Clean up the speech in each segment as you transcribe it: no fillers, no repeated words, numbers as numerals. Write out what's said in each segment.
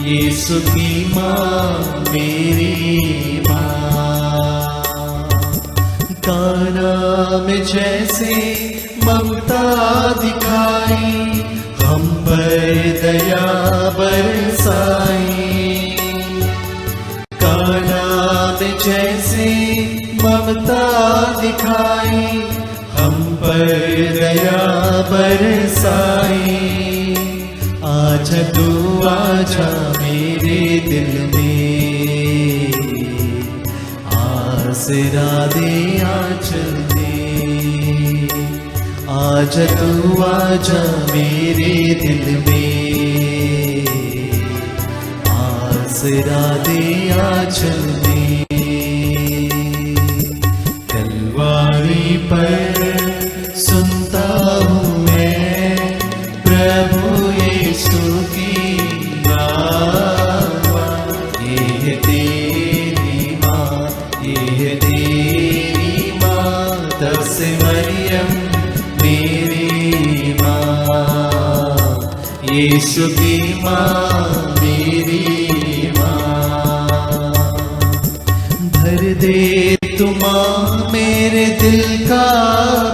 यीशु की माँ मेरी माँ। काना में जैसे ममता दिखाई, हम पर दया बरसाई। काना में जैसे ममता दिखाई, हम पर दया बरसाई। आजा तू आजा मेरे दिल में, आसरा दे आंचल दे। आजा तू आजा मेरे दिल में, आसरा दे आंचल दे। कलवारी पर सुनता हूँ मैं प्रभु यीशु की आवाज़। ये है तेरी माँ, ये है तेरी माँ, तब से मरियम मेरी माँ। यीशु की माँ मेरी माँ। भर दे तू माँ मेरे दिल का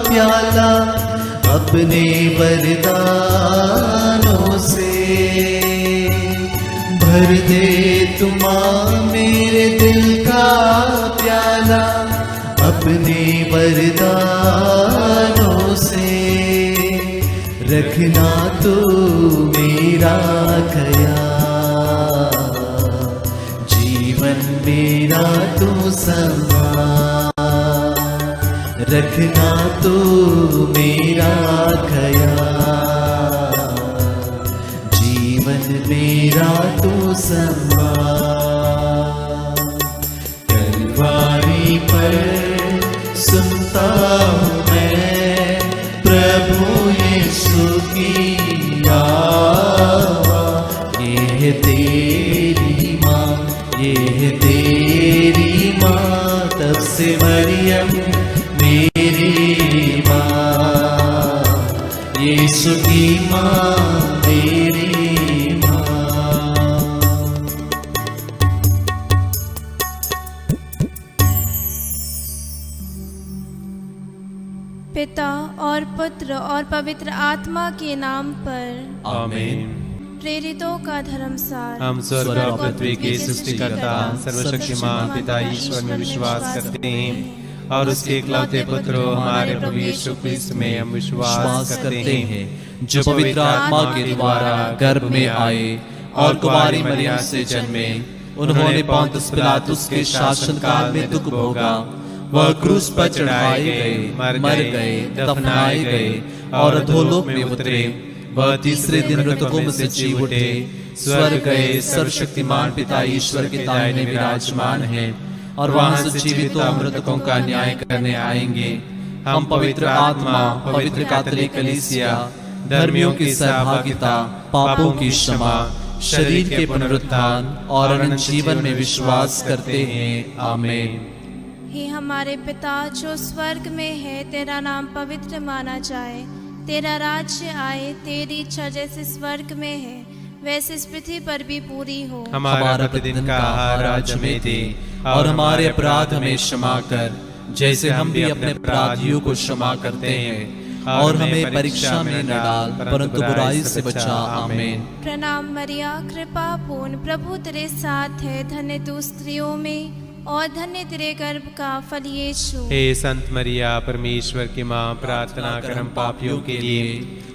प्याला, अपने वरदानों से। भर दे तू माँ मेरे दिल का प्याला, अपने वरदानों से। रखना तू मेरा ख्याल, जीवन मेरा तू संभाल। रखना तू मेरा ख्याल, जीवन मेरा तू संभाल। कलवारी पर सुनता हूँ मैं प्रभु यीशु की आवाज़। ये है तेरी माँ, ये है तेरी माँ, तब से मरियम मेरी माँ। यीशु की माँ मेरी माँ। पिता और पुत्र और पवित्र आत्मा के नाम पर आमीन। प्रेरितों का धर्मसार। हम स्वर्ग और पृथ्वी के सृष्टिकर्ता सर्वशक्तिमान पिता ईश्वर में विश्वास करते हैं और उसके इकलौते पुत्र हमारे प्रभु यीशु क्रिस्त में हम विश्वास करते हैं, जो पवित्र आत्मा के द्वारा गर्भ में आए और कुमारी मरियम से जन्मे। उन्होंने पोंतुस पिलातुस के शासन काल में दुख भोगा, वह क्रूस पर चढ़ाए गए, मर गए, दफनाए गए और अधोलोक में उतरे। वह तीसरे दिन मृतकों में से जी उठे, स्वर्ग गए, सर्वशक्तिमान पिता ईश्वर के दाहिने विराजमान है और वहां से जीवितों और मृतकों का न्याय करने आएंगे। हम पवित्र आत्मा, पवित्र कैथोलिक कलीसिया, धर्मियों की सहभागिता, पापों की क्षमा, शरीर के पुनरुत्थान और अनंत जीवन में विश्वास करते हैं। आमीन। हे हमारे पिता जो स्वर्ग में है, तेरा नाम पवित्र माना जाए, तेरा राज्य आए, तेरी इच्छा जैसे स्वर्ग में है वैसे इस पृथ्वी पर भी पूरी हो। हमारा प्रतिदिन का आहार आज हमें दे और हमारे अपराध हमें क्षमा कर, जैसे हम भी अपने अपराधियों को क्षमा करते हैं। और हमें परीक्षा में न डाल, परंतु बुराई से बचा। आमीन। प्रणाम मरिया, कृपा पूर्ण, प्रभु तेरे साथ है, धन्य तू स्त्रियों में और धन्य तेरे गर्भ का फल यीशु। हे संत मरिया परमेश्वर की माँ, प्रार्थना कर हम पापियों के लिए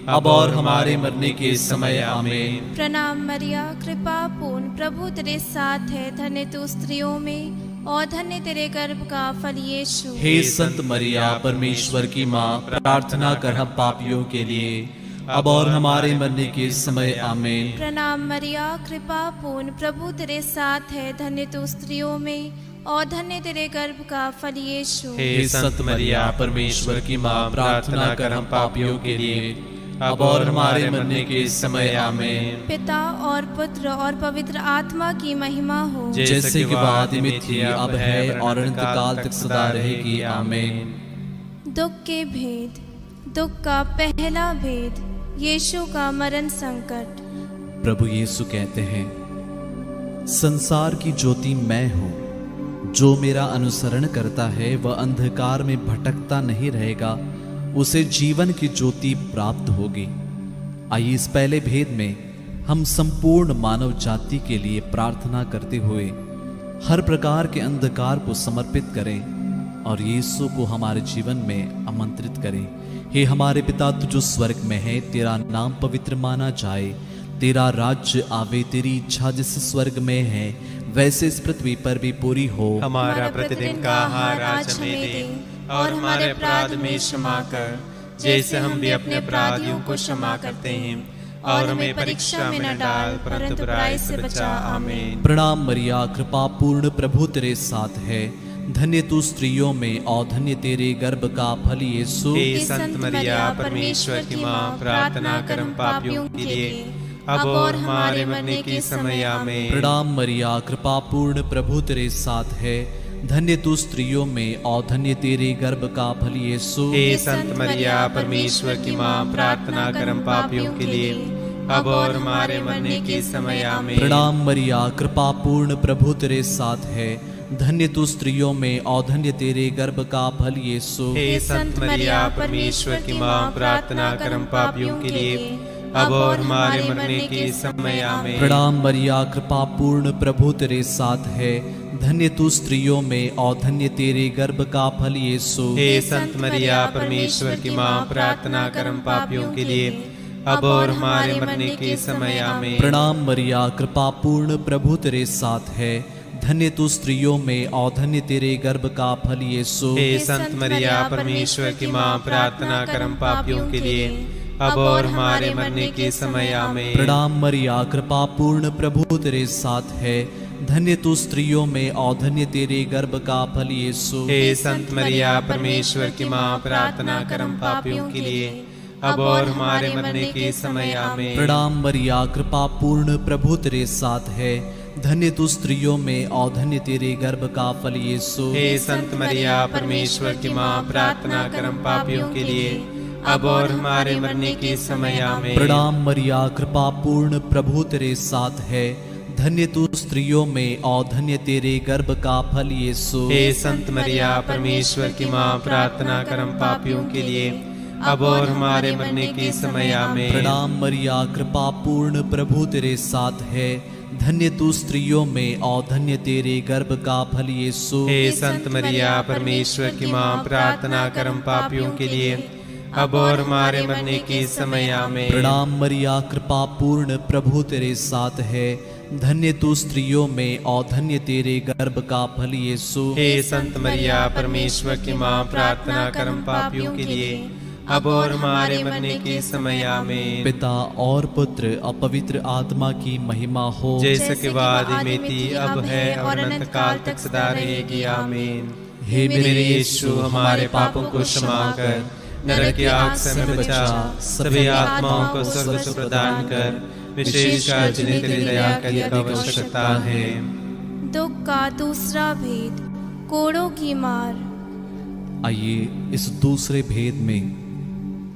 अब और हमारे मरने के समय। आमीन। प्रणाम मरिया, कृपा पूर्ण, प्रभु तेरे साथ है, धन्य तू स्त्रियों में और धन्य तेरे गर्भ का फल यीशु। हे संत मरिया परमेश्वर की माँ, प्रार्थना कर हम पापियों के लिए अब और हमारे मरने के समय। आमीन। प्रणाम मरिया, कृपा पूर्ण, प्रभु तेरे साथ है, धन्य तू स्त्रियों में और धन्य तेरे गर्भ का फल यीशु। हे संत मरिया परमेश्वर की माँ, प्रार्थना कर हम पापियों के लिए अब और हमारे मरने के समय। आमीन। पिता और पुत्र और पवित्र आत्मा की महिमा हो, जैसे कि बात में थी, अब है और अनंत काल तक सदा रहेगी। आमीन। दुख के भेद। दुख का पहला भेद, यीशु का मरण संकट। प्रभु यीशु कहते हैं, संसार की ज्योति मैं हूँ। जो मेरा अनुसरण करता है वह अंधकार में भटकता नहीं रहेगा, उसे जीवन की ज्योति प्राप्त होगी। आइए इस पहले भेद में हम संपूर्ण मानव जाति के लिए प्रार्थना करते हुए हर प्रकार के अंधकार को समर्पित करें और यीशु को हमारे जीवन में आमंत्रित करें। हे हमारे पिता, तू जो स्वर्ग में है, तेरा नाम पवित्र माना जाए, तेरा राज्य आवे, तेरी इच्छा जैसे स्वर्ग में है वैसे इस पृथ्वी पर भी पूरी हो। हमारा प्रतिदिन का आहार आज हमें दे और हमारे अपराध में क्षमा कर, जैसे हम भी अपने अपराधियों को क्षमा करते हैं, और हमें परीक्षा में न डाल परंतु बुराई से बचा। आमीन। प्रणाम मरिया, कृपा पूर्ण, प्रभु तेरे साथ है, धन्य तू स्त्रियों में और धन्य तेरे गर्भ का फल यीशु। हे संत मरिया, परमेश्वर की माँ, प्रार्थना कर हम पापियों के लिए अब और हमारे मरने के समय। आमीन। प्रणाम मरिया, कृपा पूर्ण, प्रभु तेरे साथ है, धन्य तू स्त्रियों में और धन्य तेरे गर्भ का फल यीशु। हे संत मरिया, परमेश्वर की माँ, प्रार्थना कर हम पापियों के लिए अब और हमारे मरने के समय। आमीन। प्रणाम मरिया, कृपा पूर्ण, प्रभु तेरे साथ है, धन्य तू स्त्रियों में और धन्य तेरे गर्भ का फल यीशु। हे संत मरिया, परमेश्वर की माँ, प्रार्थना कर हम पापियों के लिए अब और हमारे मरने के समय। आमीन। प्रणाम मरिया, कृपा पूर्ण, प्रभु तेरे साथ है, धन्य तू स्त्रियों में और धन्य तेरे गर्भ का फल यीशु। हे संत मरिया, परमेश्वर की माँ, प्रार्थना कर हम पापियों के लिए अब और हमारे मरने के समय। आमीन। प्रणाम मरिया, कृपा पूर्ण, प्रभु तेरे साथ है, धन्य तू स्त्रियों में और धन्य तेरे गर्भ का फल यीशु। हे संत मरिया, परमेश्वर की माँ, प्रार्थना कर हम पापियों के लिए अब और हमारे मरने के समय। आमीन। प्रणाम मरिया, कृपा पूर्ण, प्रभु तेरे साथ है, धन्य तू स्त्रियों में और धन्य तेरे गर्भ का फल यीशु। हे संत मरिया, परमेश्वर की माँ, प्रार्थना कर हम पापियों के लिए अब और हमारे मरने के समय। आमीन। प्रणाम मरिया, कृपा पूर्ण, प्रभु तेरे साथ है, धन्य तू स्त्रियों में और धन्य तेरे गर्भ का फल यीशु। हे संत मरिया, परमेश्वर की माँ, प्रार्थना कर हम पापियों के लिए अब और हमारे मरने के समय। आमीन। प्रणाम मरिया, कृपा पूर्ण, प्रभु तेरे साथ है, धन्य तू स्त्रियों में और धन्य तेरे गर्भ का फल यीशु। हे संत मरिया, परमेश्वर की माँ, प्रार्थना कर हम पापियों के लिए अब और हमारे मरने के समय। आमीन। प्रणाम मरिया, कृपा पूर्ण, प्रभु तेरे साथ है, धन्य तू स्त्रियों में और धन्य तेरे गर्भ का फल यीशु। हे संत मरिया, परमेश्वर की माँ, प्रार्थना कर हम पापियों के लिए अब और हमारे मरने के समय। आमीन। प्रणाम मरिया, कृपा पूर्ण, प्रभु तेरे साथ है, धन्य तू स्त्रियों में और धन्य तेरे गर्भ का फल यीशु। हे संत मरिया, परमेश्वर की माँ, प्रार्थना कर हम पापियों के लिए अब और हमारे मरने के समय। आमीन। पिता और पुत्र और पवित्र आत्मा की महिमा हो, जैसे कि वादी में थी, अब है और अनंत काल तक सदा रहेगी। आमीन। हे मेरे यीशु, हमारे पापों को क्षमा कर, नरक की आग से हमें बचा, सभी आत्माओं को स्वर्ग से प्रदान कर, विशेषकर जिन्हें तेरी दया की आवश्यकता है। दुख का दूसरा भेद, कोड़ों की मार। आइए इस दूसरे भेद में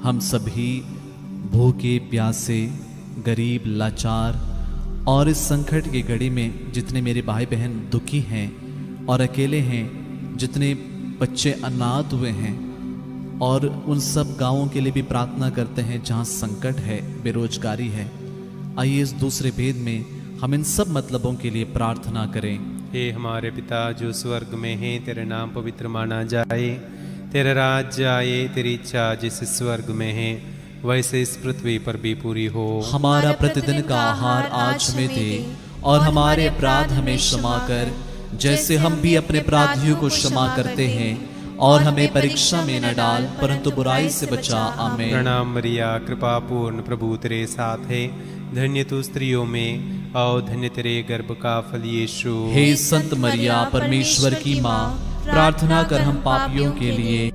हम सभी भूखे, प्यासे, गरीब, लाचार और इस संकट की घड़ी में जितने मेरे भाई बहन दुखी हैं और अकेले हैं, जितने बच्चे अनाथ हुए हैं, और उन सब गांवों के लिए भी प्रार्थना करते हैं जहां संकट है, बेरोजगारी है। आइए इस दूसरे भेद में हम इन सब मतलबों के लिए प्रार्थना करें। हे हमारे पिता जो स्वर्ग में है, तेरा नाम पवित्र माना जाए, तेरा राज्य आए, तेरी इच्छा जैसे स्वर्ग में है वैसे इस पृथ्वी पर भी पूरी हो। हमारा प्रतिदिन का आहार आज हमें दे और हमारे अपराध हमें क्षमा कर, जैसे हम भी अपने अपराधियों को क्षमा करते हैं, और हमें परीक्षा में न डाल परंतु बुराई से बचा। आमीन। प्रणाम मरिया, कृपा पूर्ण, प्रभु तेरे साथ है, धन्य तू स्त्रियों में और धन्य तेरे गर्भ का फल यीशु। हे संत मरिया, परमेश्वर की माँ, प्रार्थना कर हम पापियों के लिए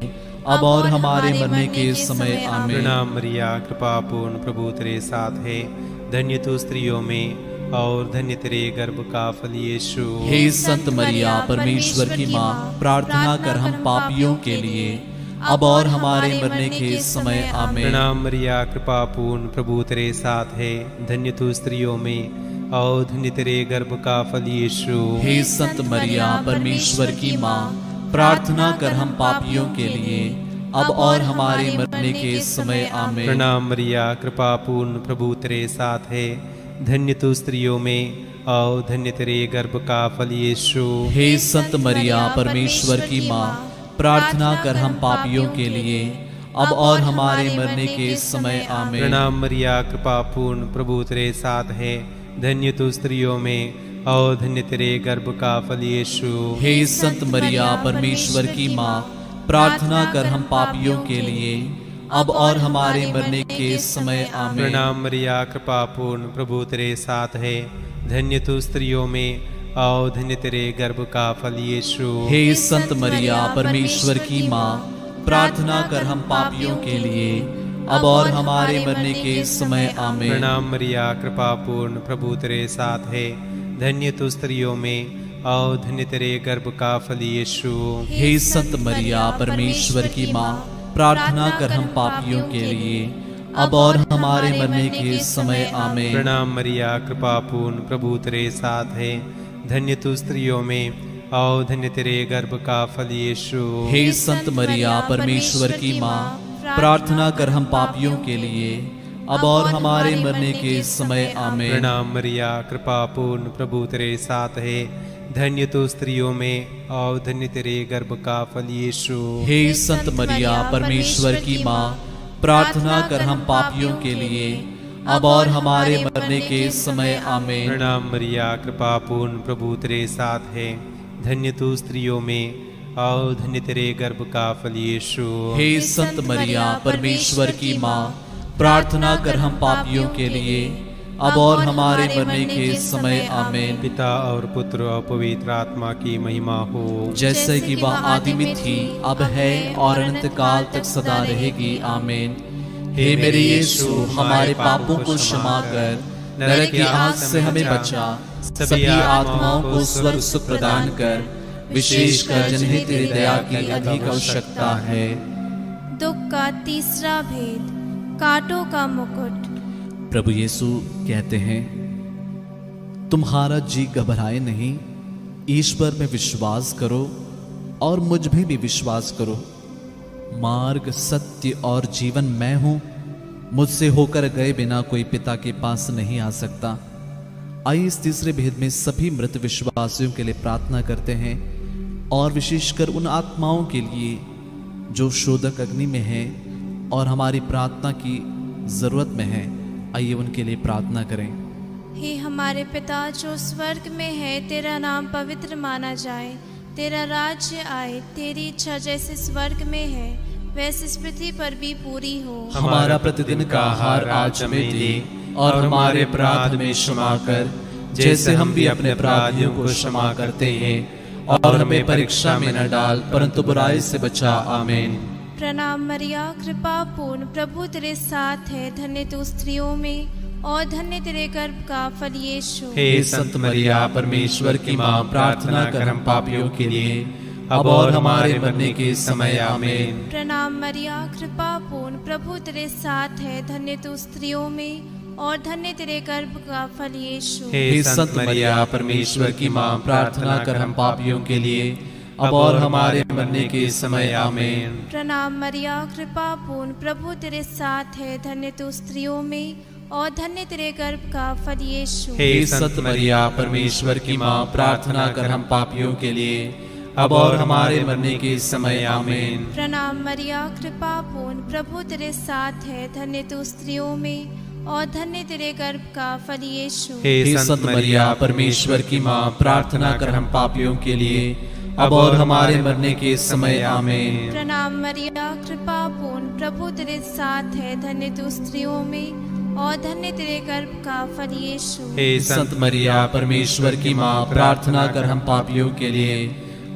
अब और हमारे मरने के समय। आमीन। प्रणाम मरिया, कृपा पूर्ण, प्रभु तेरे साथ है, धन्य तू स्त्रियों में और धन्य तेरे गर्भ का फल यीशु। हे संत मरिया, परमेश्वर की माँ, प्रार्थना कर हम पापियों के लिए अब और हमारे मरने के समय। आमीन। प्रणाम मरिया, कृपा पूर्ण, प्रभु तेरे साथ है, धन्य तू स्त्रियों में और धन्य तेरे गर्भ का फल यीशु। हे संत मरिया परमेश्वर की माँ, प्रार्थना कर हम पापियों के लिए अब और हमारे मरने के समय आमीन। प्रणाम मरिया, कृपा पूर्ण प्रभु तेरे साथ है, धन्य तू स्त्रियों में और धन्य तेरे गर्भ का फल यीशु। हे संत मरिया परमेश्वर की माँ, प्रार्थना कर हम पापियों के लिए अब और हमारे मरने के समय आमीन। प्रणाम मरिया, कृपा पूर्ण प्रभु तेरे साथ है, धन्य तू स्त्रियों में और धन्य तेरे गर्भ का फल यीशु। हे संत मरिया परमेश्वर की माँ, प्रार्थना कर हम पापियों के लिए अब और हमारे मरने के समय आमीन। प्रणाम मरिया, कृपा पूर्ण प्रभु तेरे साथ है, धन्य तू स्त्रियों में और धन्य तेरे गर्भ का फल यीशु। हे संत मरिया परमेश्वर की माँ, प्रार्थना कर हम पापियों के लिए अब और हमारे मरने के समय आमीन। प्रणाम मरिया, कृपा पूर्ण प्रभु तेरे साथ है, धन्य तू स्त्रियों में और धन्य तेरे गर्भ का फल यीशु। हे संत मरिया परमेश्वर की माँ, प्रार्थना कर हम पापियों के लिए अब और हमारे मरने के समय आमीन। प्रणाम मरिया, कृपा पूर्ण प्रभु तेरे साथ है, धन्य तू स्त्रियों में और धन्य तेरे गर्भ का फल यीशु। हे संत मरिया परमेश्वर की माँ, प्रार्थना कर हम पापियों के लिए अब और हमारे मरने के समय आमीन। प्रणाम मरिया, कृपा पूर्ण प्रभु तेरे साथ है, धन्य तू स्त्रियों में और धन्य तेरे गर्भ का फल यीशु। हे संत मरिया परमेश्वर की माँ, प्रार्थना कर हम पापियों के लिए अब और हमारे मरने के समय आमीन। प्रणाम मरिया, कृपा पूर्ण प्रभु तेरे साथ है, धन्य तू स्त्रियों में और धन्य तेरे गर्भ का फल यीशु। हे संत मरिया परमेश्वर की माँ, प्रार्थना कर हम पापियों के लिए अब और हमारे मरने के समय आमीन। पिता और पुत्र और पवित्र आत्मा की महिमा हो, जैसे कि वह आदि में थी, अब है और अनंत काल तक सदा रहेगी आमीन। हे मेरे यीशु, हमारे पापों को क्षमा कर, नरक की आग से हमें बचा, सभी आत्माओं को स्वर्ग सुख प्रदान कर, विशेषकर जिन्हें तेरी दया की अधिक आवश्यकता है। दुख का तीसरा भेद, कांटों का मुकुट। प्रभु यीशु कहते हैं, तुम्हारा जी घबराए नहीं, ईश्वर में विश्वास करो और मुझ में भी विश्वास करो। मार्ग, सत्य और जीवन मैं हूं, मुझसे होकर गए बिना कोई पिता के पास नहीं आ सकता। आइए इस तीसरे भेद में सभी मृत विश्वासियों के लिए प्रार्थना करते हैं और विशेषकर उन आत्माओं के लिए जो शोधक अग्नि में हैं और हमारी प्रार्थना की जरूरत में है। आइए उनके लिए प्रार्थना करें। हे हमारे पिता जो स्वर्ग में है, तेरा नाम पवित्र माना जाए, तेरा राज्य आए, तेरी इच्छा जैसे स्वर्ग में है वैसे इस पृथ्वी पर भी पूरी हो। हमारा प्रतिदिन का आहार आज हमें दे और हमारे अपराध में क्षमा कर, जैसे हम भी अपने अपराधियों को क्षमा करते हैं, और हमें परीक्षा में न डाल परंतु बुराई से बचा। आमीन। प्रणाम मरिया, कृपा पूर्ण प्रभु तेरे साथ है, धन्य तू स्त्रियों में और धन्य तेरे गर्भ का फल यीशु। हे संत मरिया परमेश्वर की माँ, प्रार्थना कर हम पापियों के लिए अब और हमारे मरने के समय आमीन। प्रणाम मरिया, कृपा पूर्ण प्रभु तेरे साथ है, धन्य तू स्त्रियों में और धन्य तेरे गर्भ का फल यीशु। हे संत मरिया परमेश्वर की माँ, प्रार्थना कर हम पापियों के लिए अब और हमारे मरने के समय आमीन। प्रणाम मरिया, कृपा पूर्ण प्रभु तेरे साथ है, धन्य तू स्त्रियों में और धन्य तेरे गर्भ का फल यीशु। हे संत मरिया परमेश्वर की माँ, प्रार्थना कर हम पापियों के लिए अब और हमारे मरने के समय आमीन। प्रणाम मरिया, कृपा पूर्ण प्रभु तेरे साथ है, धन्य तू स्त्रियों में और धन्य तेरे गर्भ का फल यीशु। हे संत मरिया परमेश्वर की माँ, प्रार्थना कर हम पापियों के लिए अब और हमारे मरने के समय आमीन। प्रणाम मरिया, कृपा पूर्ण प्रभु तेरे साथ है, धन्य तू स्त्रियों में और धन्य तेरे गर्भ का फल यीशु। हे संत मरिया परमेश्वर की माँ, प्रार्थना कर हम पापियों के लिए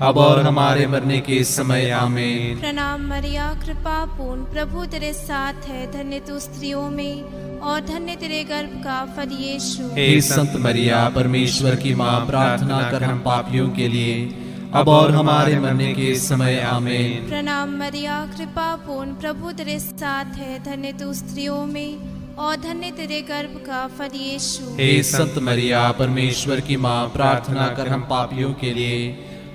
अब और हमारे मरने के समय आमीन। प्रणाम मरिया, कृपा पूर्ण प्रभु तेरे साथ है, धन्य तू स्त्रियों में और धन्य तेरे गर्भ का फल यीशु। हे संत मरिया परमेश्वर की माँ, प्रार्थना कर हम पापियों के लिए अब और हमारे मरने के समय आमीन। प्रणाम मरिया, कृपा पूर्ण प्रभु तेरे साथ है, धन्य तू स्त्रियों में और धन्य तेरे गर्भ का फल यीशु। हे संत मरिया परमेश्वर की माँ, प्रार्थना कर हम पापियों के लिए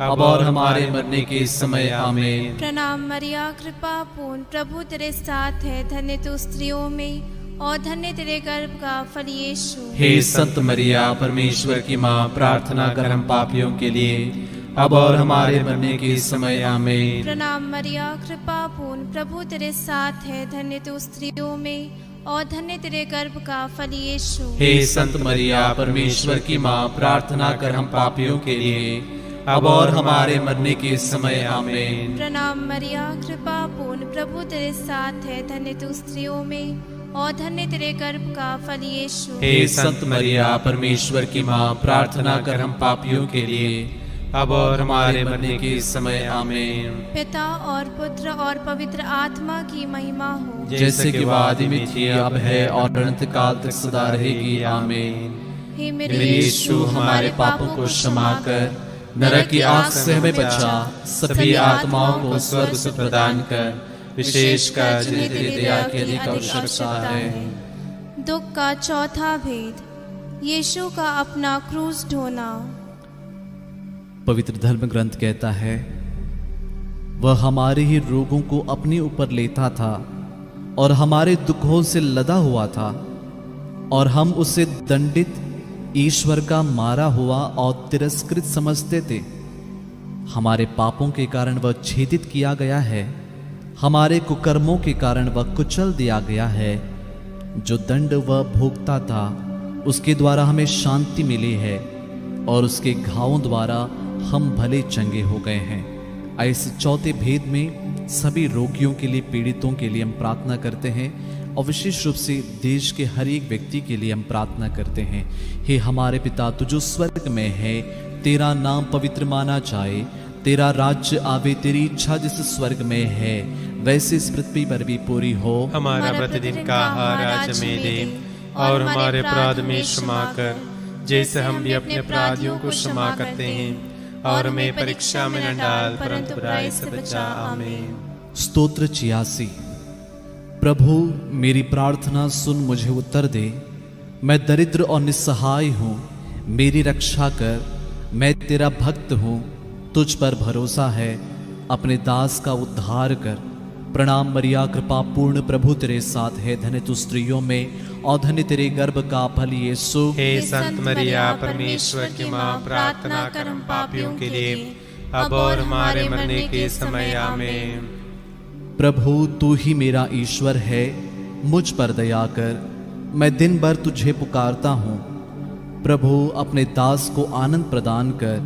अब और हमारे मरने के समय आमीन। प्रणाम मरिया, कृपा पूर्ण, प्रभु तेरे साथ है, धन्य तू स्त्रियों में और धन्य तेरे गर्भ का फल यीशु। हे संत मरिया परमेश्वर की माँ, प्रार्थना कर हम पापियों के लिए अब और हमारे मरने के समय आमीन। प्रणाम मरिया, कृपा पूर्ण, प्रभु तेरे साथ है, धन्य तू स्त्रियों में और धन्य तेरे गर्भ का फल यीशु। हे संत मरिया परमेश्वर की माँ, प्रार्थना कर हम पापियों के लिए अब और हमारे मरने के समय आमीन। प्रणाम मरिया, कृपा पूर्ण, प्रभु तेरे साथ है, धन्य तू स्त्रियों में और धन्य तेरे गर्भ का फल यीशु। हे संत मरिया परमेश्वर की माँ, प्रार्थना कर हम पापियों के लिए अब और हमारे मरने के समय आमीन। पिता और पुत्र और पवित्र आत्मा की महिमा हो, जैसे कि आदि में थी, अब है और अनंत काल तक सदा रहेगी आमीन। हे मेरे यीशु, हमारे पापों को क्षमा कर, नरक की आग से हमें बचा, सभी आत्माओं को स्वर्ग से प्रदान कर, विशेषकर जिन्हें तेरी दया की अधिक आवश्यकता है। दुख का चौथा भेद, यीशु का अपना क्रूस ढोना। पवित्र धर्म ग्रंथ कहता है, वह हमारे ही रोगों को अपने ऊपर लेता था और हमारे दुखों से लदा हुआ था, और हम उसे दंडित, ईश्वर का मारा हुआ और तिरस्कृत समझते थे। हमारे पापों के कारण वह छेदित किया गया है, हमारे कुकर्मों के कारण वह कुचल दिया गया है। जो दंड वह भोगता था, उसके द्वारा हमें शांति मिली है, और उसके घावों द्वारा हम भले चंगे हो गए हैं। ऐसे चौथे भेद में सभी रोगियों के लिए, पीड़ितों के लिए हम प्रार्थना करते हैं, और विशेष रूप से देश के हर एक व्यक्ति के लिए हम प्रार्थना करते हैं। हे हमारे पिता, तू जो स्वर्ग में है, तेरा नाम पवित्र माना जाए, तेरा राज्य आवे, तेरी इच्छा जैसे स्वर्ग में है वैसे इस पृथ्वी पर भी पूरी हो। हमारा प्रतिदिन का आहार आज हमें दे, और हमारे अपराध में क्षमा कर, जैसे हम भी अपने अपराधियों को क्षमा करते हैं, और हमें परीक्षा में न डाल, परंतु बुराई से बचा। आमीन। स्तोत्र 86। प्रभु मेरी प्रार्थना सुन, मुझे उत्तर दे, मैं दरिद्र और निस्सहाय हूँ, मेरी रक्षा कर, मैं तेरा भक्त हूँ, तुझ पर भरोसा है, अपने दास का उद्धार कर। प्रणाम मरिया, कृपा पूर्ण, प्रभु तेरे साथ है, धन्य तू स्त्रियों में और धन्य तेरे गर्भ का फल यीशु। हे संत मरिया परमेश्वर की माँ, प्रार्थना कर हम पापियों के लिए अब और हमारे मरने के समय आमीन। प्रभु तू ही मेरा ईश्वर है, मुझ पर दया कर, मैं दिन भर तुझे पुकारता हूँ। प्रभु अपने दास को आनंद प्रदान कर,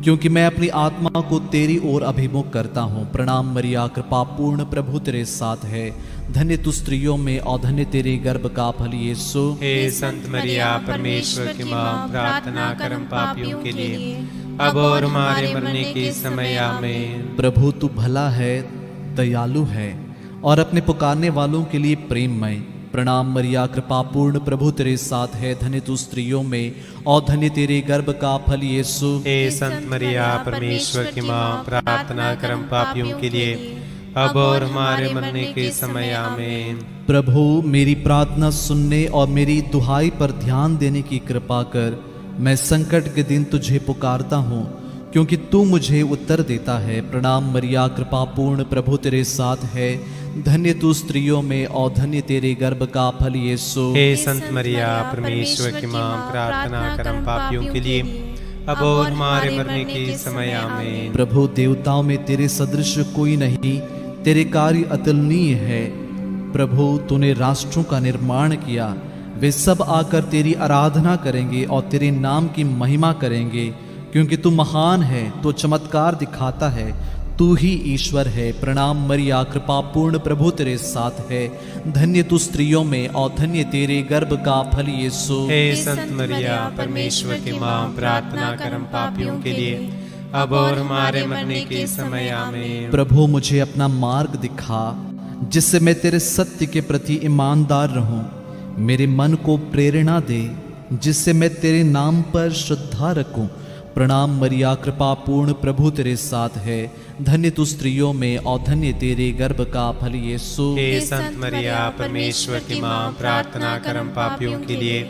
क्योंकि मैं अपनी आत्मा को तेरी ओर अभिमुख करता हूँ। प्रणाम मरिया, कृपा पूर्ण, प्रभु तेरे साथ है, धन्य तू स्त्रियों में और धन्य तेरे गर्भ का फल यीशु। हे संत मरिया परमेश्वर की माँ, प्रार्थना कर हम पापियों के लिए अब और हमारे मरने के समय आमीन। प्रभु तू भला है, दयालु है और अपने पुकारने वालों के लिए प्रेममय। प्रणाम मरिया, कृपा पूर्ण, प्रभु तेरे साथ है, धन्य तू स्त्रियों में और धन्य तेरे गर्भ का फल यीशु। हे संत मरिया परमेश्वर की माँ, प्रार्थना कर हम पापियों के लिए अब और हमारे मरने के समय आमीन। प्रभु मेरी प्रार्थना सुनने और मेरी दुहाई पर ध्यान देने की कृपा कर। मैं संकट के दिन तुझे पुकारता हूँ, क्योंकि तू मुझे उत्तर देता है। प्रणाम मरिया, कृपा पूर्ण, प्रभु तेरे साथ है, धन्य तू स्त्रियों में और धन्य तेरे गर्भ का फल यीशु। हे संत मरिया परमेश्वर की माँ, प्रार्थना कर हम पापियों के लिए अब और हमारे मरने के समय आमीन। प्रभु देवताओं में तेरे सदृश कोई नहीं, तेरे कार्य अतुलनीय है। प्रभु तूने राष्ट्रों का निर्माण किया, वे सब आकर तेरी आराधना करेंगे और तेरे नाम की महिमा करेंगे, क्योंकि तू महान है, तो चमत्कार दिखाता है, तू ही ईश्वर है। प्रणाम मरिया, कृपा पूर्ण, प्रभु तेरे साथ है, धन्य तू स्त्रियों में और धन्य तेरे गर्भ का फल यीशु। हे संत मरिया परमेश्वर की माँ, प्रार्थना कर हम पापियों के लिए अब और हमारे मरने के समय आमीन। प्रभु मुझे अपना मार्ग दिखा, जिससे मैं तेरे सत्य के प्रति ईमानदार रहूं। मेरे मन को प्रेरणा दे, जिससे मैं तेरे नाम पर श्रद्धा रखूं। प्रणाम मरिया, कृपा पूर्ण, प्रभु तेरे साथ है। धन्य तू स्त्रियों में और धन्य तेरे गर्भ का फल यीशु। हे संत मरिया, परमेश्वर की माँ, प्रार्थना कर हम पापियों के लिए,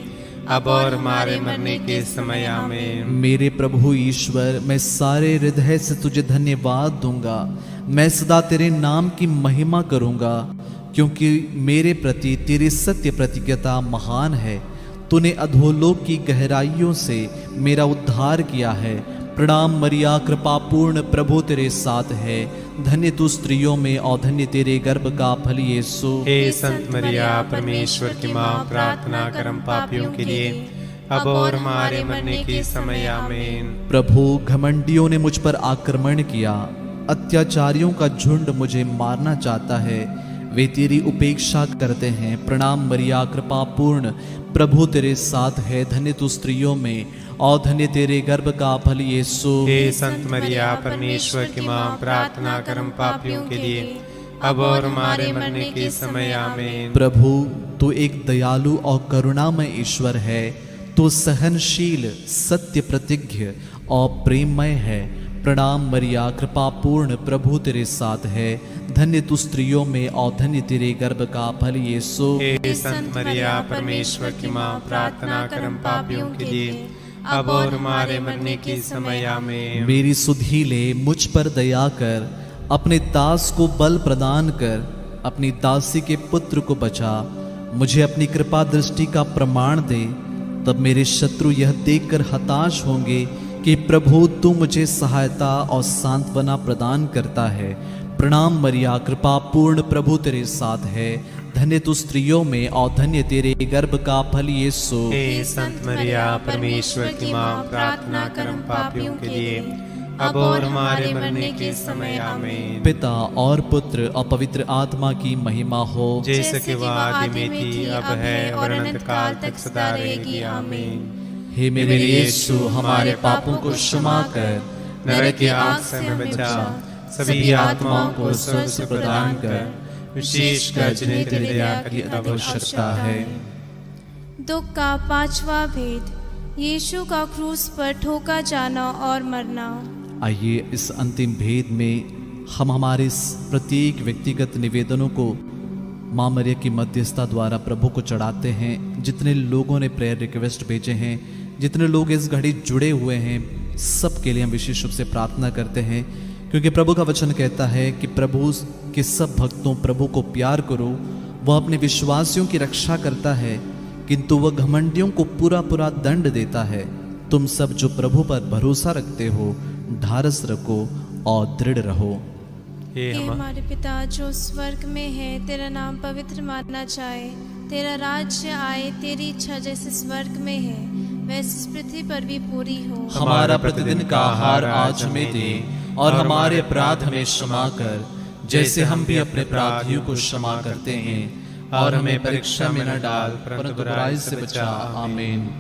अब और हमारे मरने के समय आमीन। मेरे प्रभु ईश्वर, मैं सारे हृदय से तुझे धन्यवाद दूंगा। मैं सदा तेरे नाम की महिमा करूंगा, क्योंकि मेरे प्रति तेरी सत्य प्रतिज्ञता महान है। तूने अधोलोक की गहराइयों से मेरा उद्धार किया है। प्रणाम मरिया, कृपा पूर्ण, प्रभु तेरे साथ है। धन्य तू स्त्रियों में और धन्य तेरे गर्भ का फल यीशु। हे संत मरिया, परमेश्वर की माँ, प्रार्थना कर हम पापियों के लिए, अब और हमारे मरने के समय आमीन। प्रभु, घमंडियों ने मुझ पर आक्रमण किया, अत्याचारियों का झुंड मुझे मारना चाहता है। वे तेरी उपेक्षा करते हैं। प्रणाम मरिया, कृपा पूर्ण, प्रभु तेरे साथ है। धन्य तू स्त्रियों में और धन्य तेरे गर्भ का फल यीशु। हे संत मरिया, परमेश्वर की माँ, प्रार्थना कर हम पापियों के लिए, अब और हमारे मरने के समय आमीन। प्रभु, तू एक दयालु और करुणामय ईश्वर है। तू सहनशील, सत्य प्रतिज्ञ और प्रेममय है। प्रणाम मरिया, कृपा पूर्ण, प्रभु तेरे साथ है। धन्य तू स्त्रियों में और धन्य तेरे गर्भ का फल यीशु। हे संत मरिया, परमेश्वर की माँ, प्रार्थना कर हम पापियों के लिए, अब और हमारे मरने के समय आमीन। मेरी सुधीले, मुझ पर दया कर, अपने दास को बल प्रदान कर, अपनी दासी के पुत्र को बचा। मुझे अपनी कृपा दृष्टि का प्रमाण दे, तब मेरे शत्रु यह देखकर हताश होंगे कि प्रभु तू मुझे सहायता और सांत्वना प्रदान करता है। प्रणाम मरिया, कृपा पूर्ण, प्रभु तेरे साथ है। धन्य तू स्त्रियों में और धन्य तेरे गर्भ का फल यीशु। हे संत मरिया, परमेश्वर की माँ, प्रार्थना कर हम पापियों के लिए, अब और हमारे मरने के समय आमीन। पिता और पुत्र और पवित्र आत्मा की महिमा हो, जैसे कि वह आदि में थी, अब है और अनंत काल तक सदा रहेगी आमीन। हे मेरे यीशु, हमारे पापों को क्षमा कर, नरक की आग से हमें बचा, सभी आत्माओं को स्वर्ग से प्रदान कर, विशेषकर जिन्हें तेरी दया की आवश्यकता है। दुख का पांचवा भेद, यीशु का क्रूस पर ठोका जाना और मरना। आइए इस अंतिम भेद में हम हमारे इस प्रत्येक व्यक्तिगत निवेदनों को माँ मरिया की मध्यस्थता द्वारा प्रभु को चढ़ाते हैं। जितने लोगों ने प्रेयर रिक्वेस्ट भेजे हैं, जितने लोग इस घड़ी जुड़े हुए हैं, सब के लिए हम विशेष रूप से प्रार्थना करते हैं, क्योंकि प्रभु का वचन कहता है कि प्रभु के सब भक्तों प्रभु को प्यार करो। वह अपने विश्वासियों की रक्षा करता है, किंतु वह घमंडियों को पूरा पूरा दंड देता है। तुम सब जो प्रभु पर भरोसा रखते हो, ढारस रखो और दृढ़ रहो। हे हे हमारे पिता जो स्वर्ग में है, तेरा नाम पवित्र माना जाए, तेरा राज्य आए, तेरी इच्छा जैसे स्वर्ग में है वैसे इस पृथ्वी पर भी पूरी हो। हमारा प्रतिदिन का आहार आज हमें दे, और हमारे अपराध हमें क्षमा कर, जैसे हम भी अपने अपराधियों को क्षमा करते हैं, और हमें परीक्षा में न डाल, परंतु बुराई से बचा। आमीन।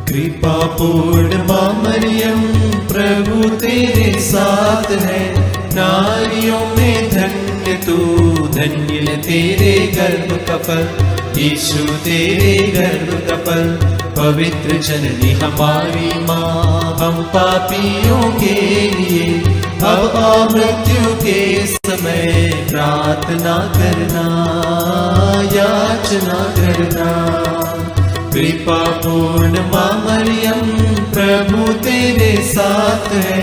कृपा पूर्ण माँ मरियम, प्रभु तेरे साथ है। नारियों में धन्य तू, धन्य तेरे गर्भ का फल, यीशु तेरे गर्भ का फल। पवित्र जननी हमारी माँ, हम पापियों के लिए अब और मृत्यु के समय प्रार्थना करना, याचना करना। कृपा पूर्ण माँ मरियम, प्रभु तेरे साथ है।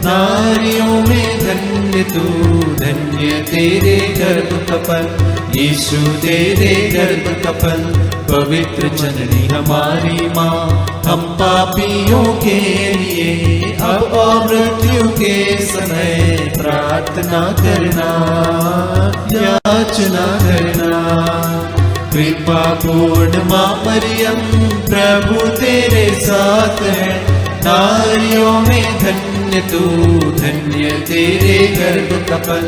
नारियों में धन्य तू, धन्य तेरे गर्भ का फल, यीशु तेरे गर्भ का फल। पवित्र जननी हमारी माँ, हम पापियों के लिए अब और मृत्यु के समय प्रार्थना करना, याचना करना। कृपा पूर्ण माँ मरियम, प्रभु तेरे साथ है। नारियों में धन्य तू, धन्य तेरे गर्भ का फल,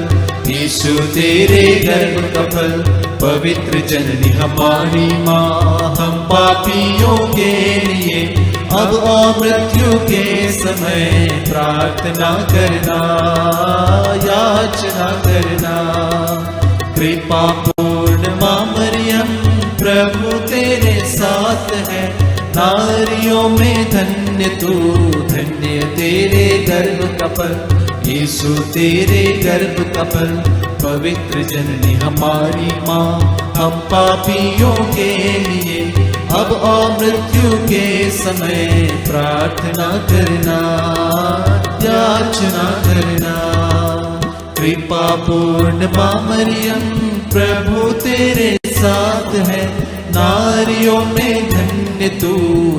यीशु तेरे गर्भ का फल। पवित्र जननी हमारी माँ, हम पापियों के लिए अब और मृत्यु के समय प्रार्थना करना, याचना करना। कृपा पूर्ण माँ मरियम, प्रभु तेरे साथ है, नारियों में धन्य तू, धन्य तेरे गर्भ का फल, यीशु तेरे गर्भ का फल। पवित्र जननी हमारी माँ, हम पापियों के लिए अब और मृत्यु के समय प्रार्थना करना, याचना करना। कृपा पूर्ण माँ मरियम, प्रभु तेरे साथ है, नारियों में धन्य तू,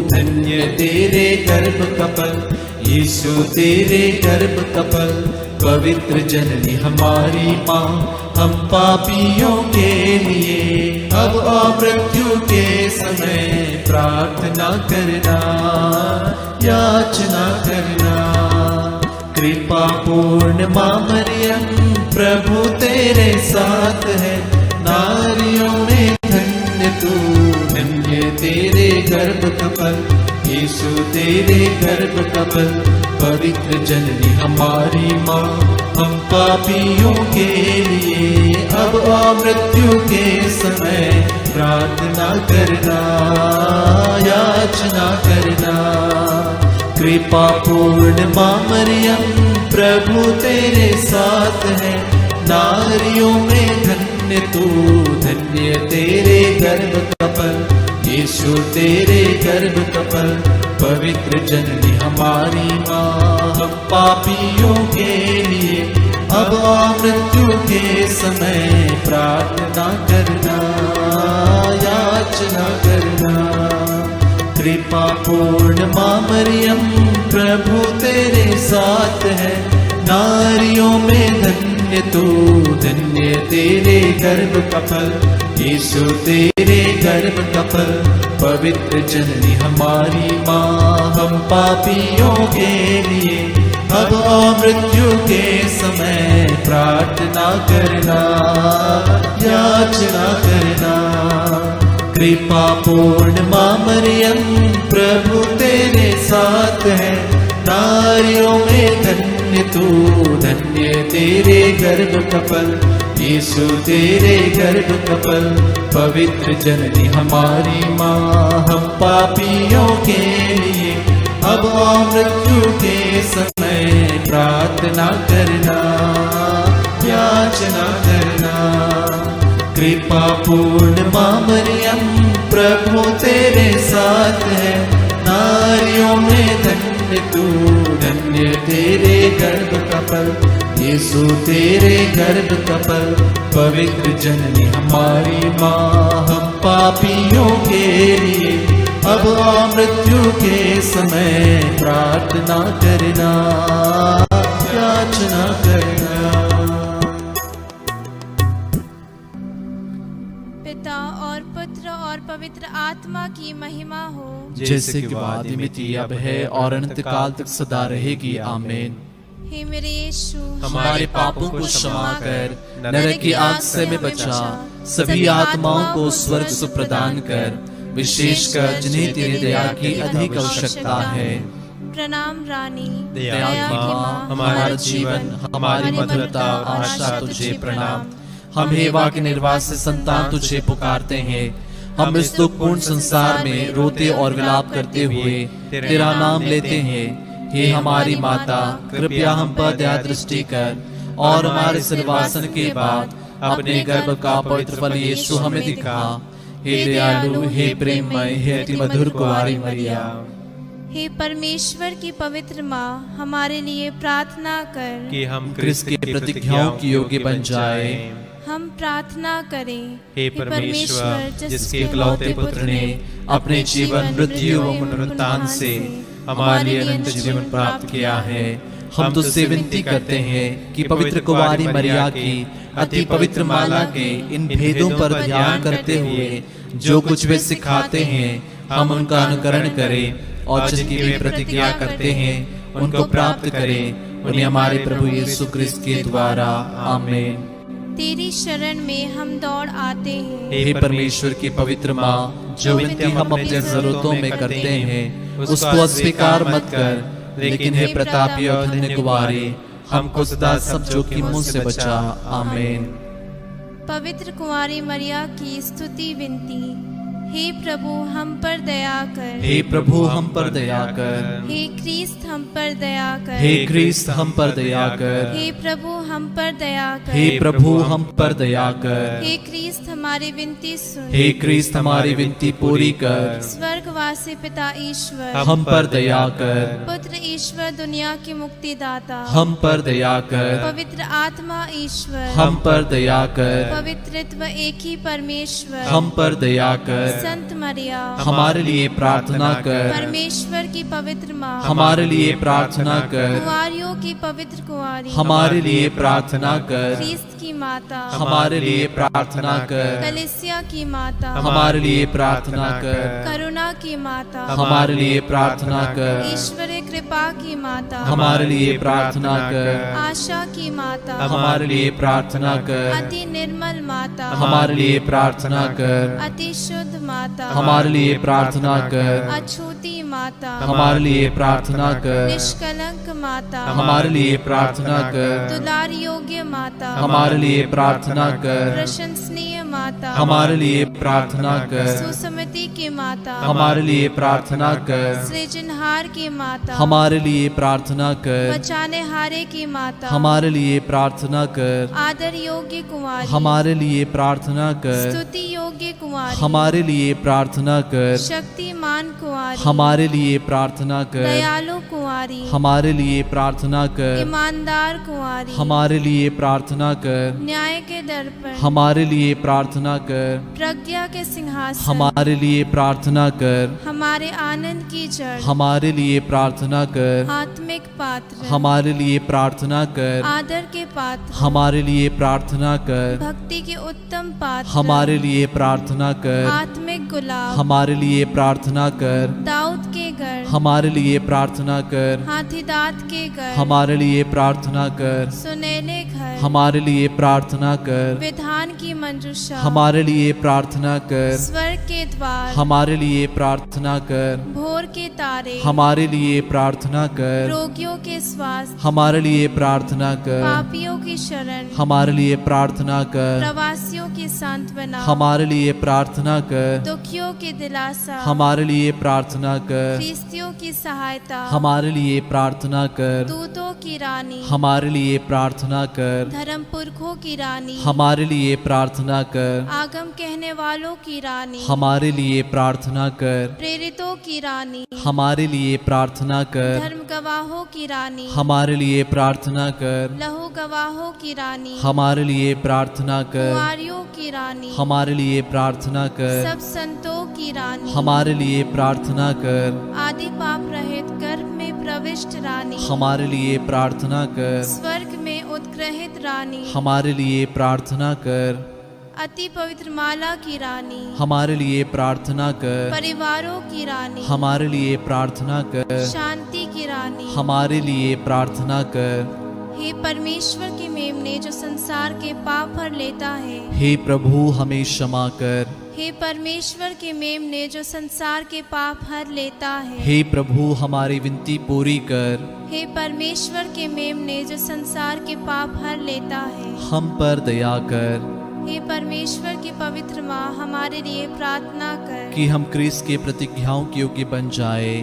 धन्य तेरे गर्भ का फल, यीशु तेरे गर्भ का फल। पवित्र जननी हमारी माँ, हम पापियों के लिए अब और मृत्यु के समय प्रार्थना करना, याचना करना। कृपा पूर्ण माँ मरियम, प्रभु तेरे साथ है, नारियों में धन्य तू, धन्य तेरे गर्भ का फल, यीशु तेरे गर्भ का फल। पवित्र जननी हमारी माँ, हम पापियों के लिए अब और मृत्यु के समय प्रार्थना करना, याचना करना। कृपा पूर्ण माँ मरियम, प्रभु तेरे साथ है, नारियों में धन्य तू, धन्य तेरे गर्भ का फल, यीशु तेरे गर्भ का फल। पवित्र जननी हमारी माँ, हम पापियों के लिए अब और मृत्यु के समय प्रार्थना करना, याचना करना। कृपा पूर्ण माँ मरियम, प्रभु तेरे साथ है, नारियों में धन्य तू, धन्य तेरे गर्भ का फल, यीशु तेरे गर्भ का फल। पवित्र जननी हमारी माँ, हम पापियों के लिए अब और मृत्यु के समय प्रार्थना करना, याचना करना। कृपा पूर्ण माँ मरियम, प्रभु तेरे साथ है, नारियों में धन्य तू, धन्य तेरे गर्भ का फल, यीशु तेरे गर्भ का फल। पवित्र जननी हमारी माँ, हम पापियों के लिए अब और मृत्यु के समय प्रार्थना करना, याचना करना। कृपा पूर्ण माँ मरियम, प्रभु तेरे साथ है, नारियों में धन्य तू, धन्य तेरे गर्भ का फल, यीशु तेरे गर्भ का फल। पवित्र जननी हमारी माँ, हम पापियों के लिए अब और मृत्यु के समय प्रार्थना करना, याचना करना। पिता और पुत्र और पवित्र आत्मा की महिमा हो, जैसे कि आदि में थी, अब है और अनंत काल तक सदा रहेगी। आमीन। हे मेरे यीशु, हमारे पापों को क्षमा कर, नरक की आग से हमें बचा, सभी आत्माओं को स्वर्ग सुख प्रदान कर, विशेषकर जिन्हें तेरी दया की अधिक आवश्यकता है। प्रणाम रानी, दया की माँ, हमारा जीवन, हमारी मधुरता और आशा तुझे प्रणाम। हम हेवा के निर्वासित संतान तुझे पुकारते हैं। हम इस दुखपूर्ण संसार में रोते और विलाप करते हुए तेरा नाम लेते हैं। हे हमारी माता, कृपया हम पर दया दृष्टि कर और हमारे सिरवासन के बाद अपने गर्भ का पवित्र फल यीशु हमें दिखा। हे दयालु, हे प्रेममय, हे अति मधुर कुंवारी मरिया। हे परमेश्वर की पवित्र माँ, हमारे लिए प्रार्थना कर कि हम क्रिस्त की प्रतिज्ञाओं की योग्य बन जाए। हम प्रार्थना करें। हे परमेश्वर, जिसके इकलौते पुत्र ने अपने जीवन, मृत्यु व पुनरुत्थान से हमारे लिए अनंत जीवन प्राप्त किया है, हम तुझसे विनती करते हैं कि पवित्र कुंवारी मरिया की अति पवित्र माला के इन भेदों पर ध्यान करते हुए जो कुछ वे सिखाते हैं, हम उनका अनुकरण करें और जिनकी वे प्रतिज्ञा करते हैं उनको प्राप्त करें। उन्हें हमारे प्रभु यीशु क्रिस्त के द्वारा। आमीन। तेरी शरण में हम दौड़ आते हैं। हे परमेश्वर की पवित्र माँ, जो विनती हम अपनी जरूरतों में करते हैं उसको अस्वीकार मत कर, लेकिन हे प्रतापी और धन्य कुमारी, हमको सदा सब जोखिमों से बचा। आमीन। पवित्र कुंवारी मरिया की स्तुति विनती। हे प्रभु हम पर दया कर। हे प्रभु हम पर दया कर। हे क्रिस्त हम पर दया कर। हे क्रिस्त हम पर दया कर। हे प्रभु हम पर दया कर। हे प्रभु हम पर दया कर। हे क्रिस्त हमारी विनती सुन। हे क्रिस्त हमारी विनती पूरी कर। स्वर्गवासी पिता ईश्वर हम पर दया कर। पुत्र ईश्वर दुनिया की मुक्तिदाता हम पर दया कर। पवित्र आत्मा ईश्वर हम पर दया कर। पवित्रत्व एक ही परमेश्वर हम पर दया कर। संत मरिया हमारे लिए प्रार्थना कर। परमेश्वर की पवित्र माँ हमारे लिए प्रार्थना कर। कुंवारियों की पवित्र कुंवारी हमारे लिए प्रार्थना कर। क्रिस्त की माता हमारे लिए प्रार्थना कर। कलीसिया की माता हमारे लिए प्रार्थना कर। करुणा की माता हमारे लिए प्रार्थना कर। ईश्वरीय कृपा की माता हमारे लिए प्रार्थना कर। आशा की माता हमारे लिए प्रार्थना कर। अति निर्मल माता हमारे लिए प्रार्थना कर। अति शुद्ध माता हमारे लिए प्रार्थना कर। अछूती माता हमारे लिए प्रार्थना कर। निष्कलंक माता हमारे लिए प्रार्थना कर। दुलार योग्य माता हमारे लिए प्रार्थना कर। प्रशंसनीय माता हमारे लिए प्रार्थना कर। सुसमिति की माता हमारे लिए प्रार्थना कर। सृजनहार की माता हमारे लिए प्रार्थना कर। बचाने हारे की माता हमारे लिए प्रार्थना कर। आदर योग्य कुंवारी हमारे लिए प्रार्थना कर। स्तुति योग्य कुंवारी हमारे लिए प्रार्थना कर। शक्तिमान कुंवारी हमारे लिए प्रार्थना कर। दयालु कुंवारी हमारे लिए प्रार्थना कर। ईमानदार कुंवारी हमारे लिए प्रार्थना कर। न्याय के दर्पण हमारे लिए प्रार्थना कर। प्रज्ञा के सिंहासन हमारे लिए प्रार्थना कर। हमारे आनंद की जड़ हमारे लिए प्रार्थना कर। आत्मिक पात्र हमारे लिए प्रार्थना कर। आदर के पात्र हमारे लिए प्रार्थना कर। भक्ति के उत्तम पात्र हमारे लिए प्रार्थना कर। आत्मिक गुलाब हमारे लिए प्रार्थना कर। दाऊद के गढ़ हमारे लिए प्रार्थना कर। हाथीदांत के गढ़ हमारे लिए प्रार्थना कर। सुनहले घर हमारे लिए प्रार्थना कर। विधान की मंजूषा हमारे लिए प्रार्थना कर। स्वर्ग के द्वार हमारे लिए प्रार्थना कर। भोर के तारे हमारे लिए प्रार्थना कर। रोगियों के स्वास्थ्य हमारे लिए प्रार्थना कर। पापियों की शरण हमारे लिए प्रार्थना कर। प्रवासियों की सांत्वना हमारे लिए प्रार्थना कर। दुखियों की दिलासा हमारे लिए प्रार्थना कर। ख्रिस्तियों की सहायता हमारे लिए प्रार्थना कर। दूतों की रानी हमारे लिए प्रार्थना कर। धर्म पुरखों की रानी हमारे लिए प्रार्थना कर। आगम कहने वालों की रानी हमारे लिए प्रार्थना कर। प्रेरितों की रानी हमारे लिए प्रार्थना कर। धर्म गवाहों की रानी हमारे लिए प्रार्थना कर। लहू गवाहों की रानी हमारे लिए प्रार्थना कर। कुंवारियों की रानी हमारे लिए प्रार्थना कर। सब संतों की रानी हमारे लिए प्रार्थना कर। आदि पाप रहित गर्भ में प्रविष्ट रानी हमारे लिए प्रार्थना कर। स्वर्ग में उत्ग्रहित रानी हमारे लिए प्रार्थना कर। अति पवित्र माला की रानी हमारे लिए प्रार्थना कर। परिवारों की रानी हमारे लिए प्रार्थना कर। शांति की रानी हमारे लिए प्रार्थना कर। हे परमेश्वर के मेमने जो संसार के पाप भर लेता है हे प्रभु हमें क्षमा कर। हे परमेश्वर के मेमने जो संसार के पाप हर लेता है हे प्रभु हमारी विनती पूरी कर। हे परमेश्वर के मेमने जो संसार के पाप हर लेता है हम पर दया कर हे परमेश्वर की पवित्र माँ हमारे लिए प्रार्थना कर कि हम क्रिस्त के प्रतिज्ञाओं के योग्य बन जाए।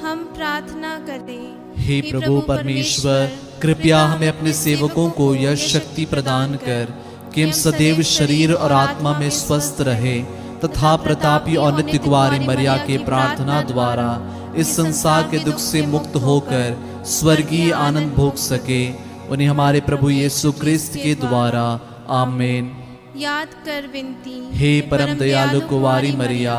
हम प्रार्थना करें हे प्रभु परमेश्वर, कृपया हमें अपने सेवकों को यह शक्ति प्रदान कर कि हम सदैव शरीर और आत्मा में स्वस्थ रहे तथा प्रतापी और नित्य कुंवारी मरिया के प्रार्थना द्वारा इस संसार के दुख से मुक्त होकर स्वर्गीय आनंद भोग सके। उन्हें हमारे प्रभु यीशु क्रिस्त के द्वारा आमीन। याद कर विनती हे परम दयालु कुंवारी मरिया,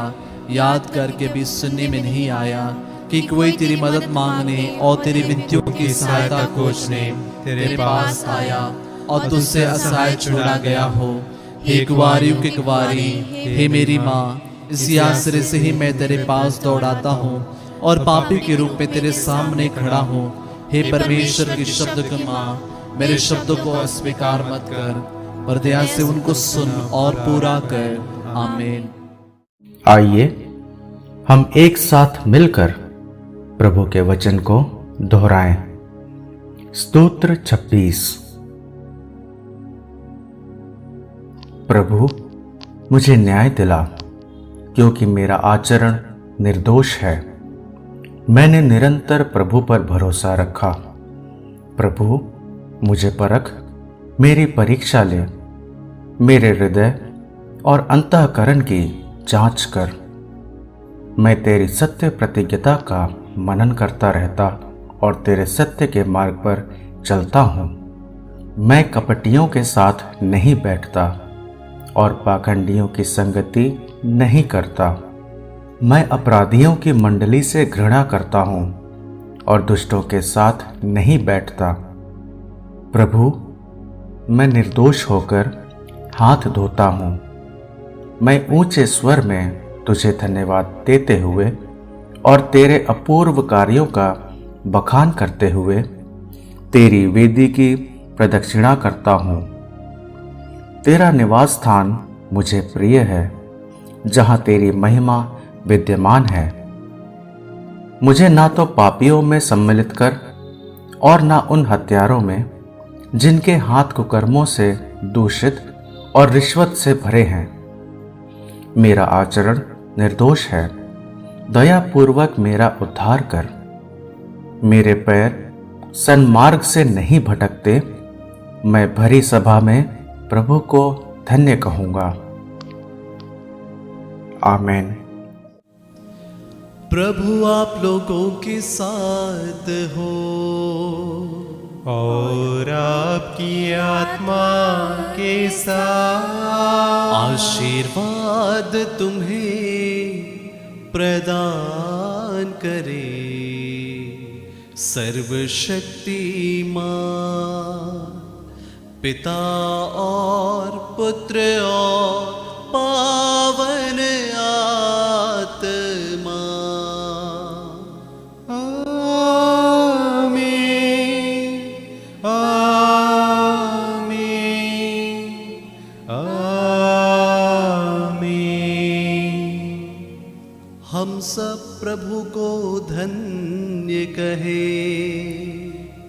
याद करके भी सुनने में नहीं आया कि कोई तेरी मदद मांगने और तेरी विनतियों की सहायता खोजने तेरे पास आया और तुझसे असहाय छोड़ा गया हो। हे कुंवारियों की कुंवारी, हे मेरी माँ, इसी आश्रय से ही मैं तेरे पास दौड़ाता हूँ और पापी के रूप में तेरे सामने खड़ा हूँ। हे परमेश्वर की शब्द की माँ, मेरे शब्दों को अस्वीकार मत कर। और दया से उनको सुन और पूरा कर। आमीन। आइए हम एक साथ मिलकर प्रभु के वचन को दोहराएं। स्तोत्र 26। प्रभु मुझे न्याय दिला, क्योंकि मेरा आचरण निर्दोष है। मैंने निरंतर प्रभु पर भरोसा रखा। प्रभु मुझे परख, मेरी परीक्षा ले, मेरे हृदय और अंतःकरण की जांच कर। मैं तेरी सत्य प्रतिज्ञता का मनन करता रहता और तेरे सत्य के मार्ग पर चलता हूँ। मैं कपटियों के साथ नहीं बैठता और पाखंडियों की संगति नहीं करता। मैं अपराधियों की मंडली से घृणा करता हूँ और दुष्टों के साथ नहीं बैठता। प्रभु मैं निर्दोष होकर हाथ धोता हूँ। मैं ऊंचे स्वर में तुझे धन्यवाद देते हुए और तेरे अपूर्व कार्यों का बखान करते हुए तेरी वेदी की प्रदक्षिणा करता हूँ। तेरा निवास स्थान मुझे प्रिय है, जहाँ तेरी महिमा विद्यमान है। मुझे ना तो पापियों में सम्मिलित कर और ना उन हत्यारों में जिनके हाथ कुकर्मों से दूषित और रिश्वत से भरे हैं। मेरा आचरण निर्दोष है, दया पूर्वक मेरा उद्धार कर। मेरे पैर सन्मार्ग से नहीं भटकते। मैं भरी सभा में प्रभु को धन्य कहूंगा। आमीन। प्रभु आप लोगों के साथ हो और आपकी आत्मा के साथ। आशीर्वाद तुम्हें प्रदान करे सर्वशक्तिमान पिता और पुत्र और पावन आत्मा। आमीन, आमीन, आमीन। हम सब प्रभु को धन्य कहे।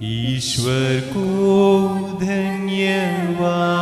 ईश्वर को धन्यवाद।